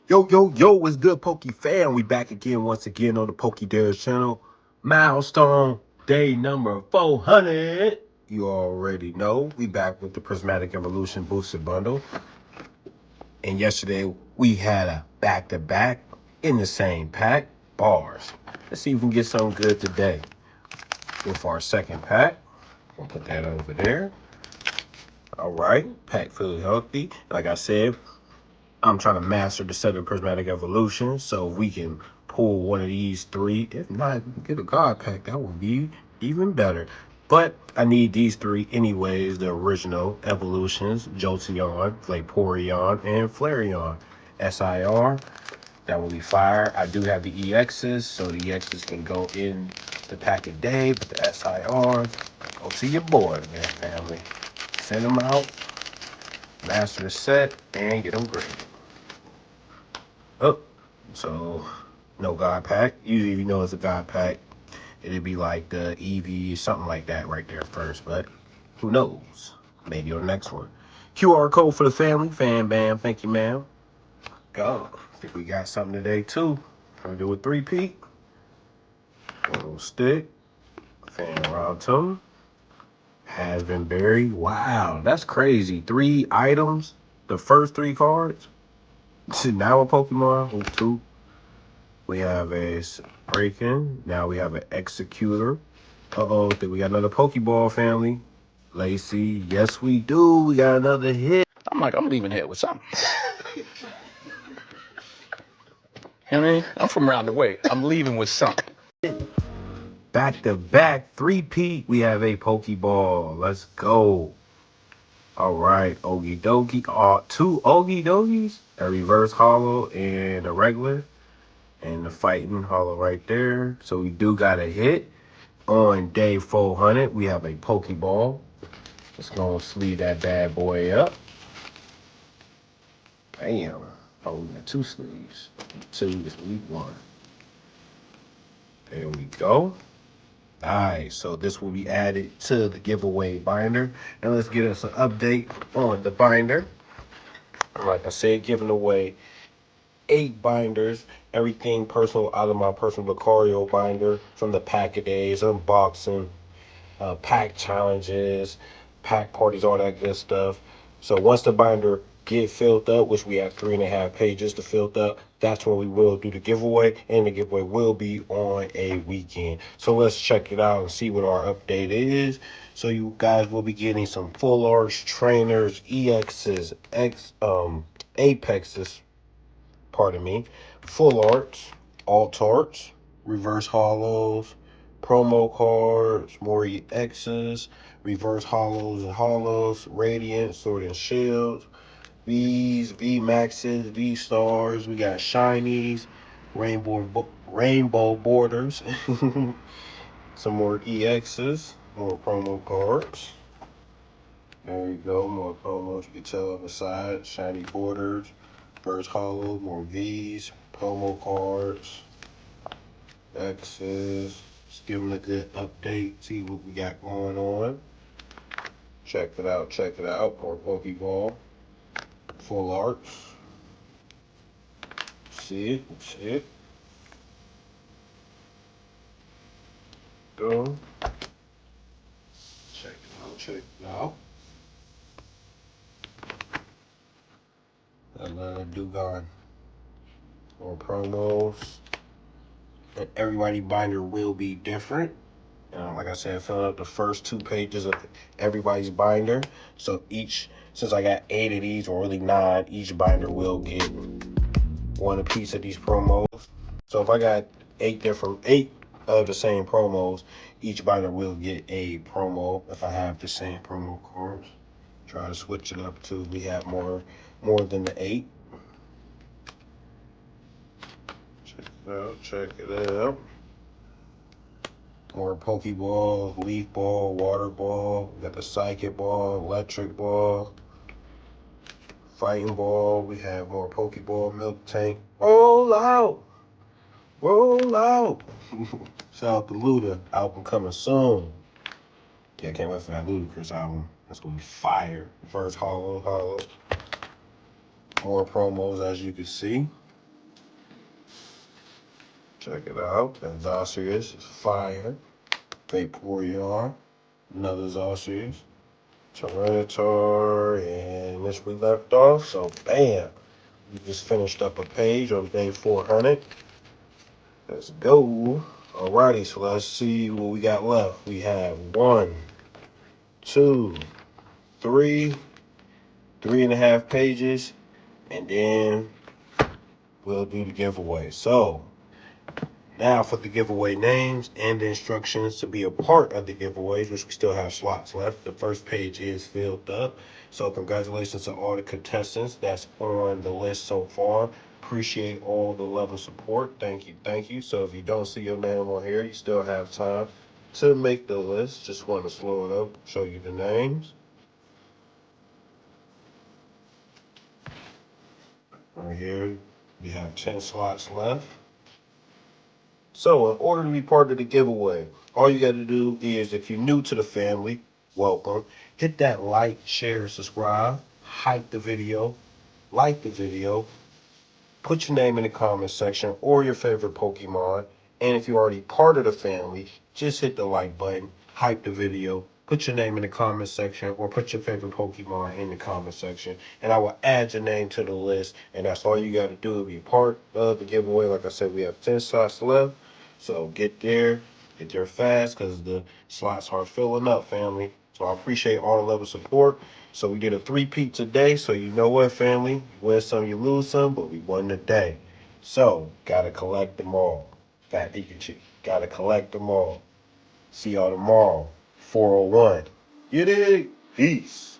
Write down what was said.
Yo, yo, yo, what's good, Poke fam? We back again, once again, on the Poke Dares channel. Milestone day number 400. You already know. We back with the Prismatic Evolution Boosted Bundle. And yesterday, we had a back-to-back in the same pack. Bars. Let's see if we can get something good today. With our second pack. We'll put that over there. All right. Pack feels healthy. Like I said, I'm trying to master the set of Prismatic Evolution, so if we can pull one of these three, if not, get a God pack, that would be even better. But I need these three anyways, the original Evolutions, Jolteon, Vaporeon, and Flareon. SIR, that will be fire. I do have the EXs, so the EXs can go in the pack a day, but the SIRs, go to your boy, man, family. Send them out, master the set, and get them graded. Oh, so no God pack. Usually, if you know it's a God pack, it'd be like the Eevee, something like that right there first. But who knows? Maybe on the next one. QR code for the family. Fan bam. Thank you, ma'am. Go. I think we got something today, too. Gonna do a three-peat. Little stick. Fan Rotom. Has been buried. Wow, that's crazy. 3 items. The first 3 cards. Now a Pokemon. Oh, 2. We have a break-in. Now we have an executor. Uh-oh, think we got another Pokeball, family. Lacey, yes we do. We got another hit. I'm like, I'm leaving here with something. You know what I mean? I'm from around the way. I'm leaving with something. Back-to-back, 3-peat. We have a Pokeball. Let's go. All right, Okie dokie. 2 Okie dokies. A reverse hollow and a regular. And the fighting hollow right there. So we do got a hit. On day 400, we have a Pokeball. Let's go sleeve that bad boy up. Bam. Oh, we got 2 sleeves. 2 is week 1. There we go. Nice. So this will be added to the giveaway binder. And let's get us an update on the binder. Like I said, giving away 8 binders. Everything personal out of my personal Lucario binder from the pack a days, unboxing, pack challenges, pack parties, all that good stuff. So once the binder get filled up, which we have 3.5 pages to fill up, that's when we will do the giveaway, and the giveaway will be on a weekend. So let's check it out and see what our update is. So you guys will be getting some full arts, trainers, EXs, apexes, pardon me, full arts, alt arts, reverse hollows, promo cards, more EXs, reverse hollows and hollows, radiant, sword and shields, V's, V maxes, V stars. We got shinies, rainbow borders, some more EXs, more promo cards. There you go, more promos. You can tell on the side, shiny borders, first hollow, more V's, promo cards, X's. Just give them a good update, see what we got going on. Check it out, check it out. More Pokeball, full arts. See it, see it. Go. Check it out, check it out. Another Dugon. More promos. And everybody binder will be different. Like I said, filling up the first 2 pages of everybody's binder. So since I got 8 of these, or really 9, each binder will get 1 a piece of these promos. So if I got 8 of the same promos, each binder will get a promo if I have the same promo cards. Try to switch it up till we have more than the 8. Check it out, check it out. More Pokeball, Leaf Ball, Water Ball. We got the Psychic Ball, Electric Ball, Fighting Ball. We have more Pokeball, Milk Tank. Roll out! Roll out! Shout out to Luda. Album coming soon. Yeah, I can't wait for that Ludacris album. That's gonna be fire. First hollow. More promos, as you can see. Check it out. That Zacius is fire. Vaporeon, another Zacius. Tyranitar, and this we left off. So, bam. We just finished up a page on day 400. Let's go. Alrighty, so let's see what we got left. We have 1, 2, 3, 3.5 pages, and then we'll do the giveaway. So, now for the giveaway names and the instructions to be a part of the giveaways, which we still have slots left. The first page is filled up. So congratulations to all the contestants that's on the list so far. Appreciate all the love and support. Thank you, thank you. So if you don't see your name on here, you still have time to make the list. Just want to slow it up, show you the names. Right here, we have 10 slots left. So in order to be part of the giveaway, all you got to do is, if you're new to the family, welcome. Hit that like, share, subscribe, hype the video, like the video, put your name in the comment section or your favorite Pokemon. And if you're already part of the family, just hit the like button, hype the video, put your name in the comment section or put your favorite Pokemon in the comment section. And I will add your name to the list. And that's all you got to do to be part of the giveaway. Like I said, we have 10 slots left. So get there fast because the slots are filling up, family. So I appreciate all the love and support. So we did a 3-peat today. So you know what, family? You win some, you lose some, but we won today. So gotta collect them all. Fat Pikachu. Gotta collect them all. See y'all tomorrow. 401. You dig? Peace.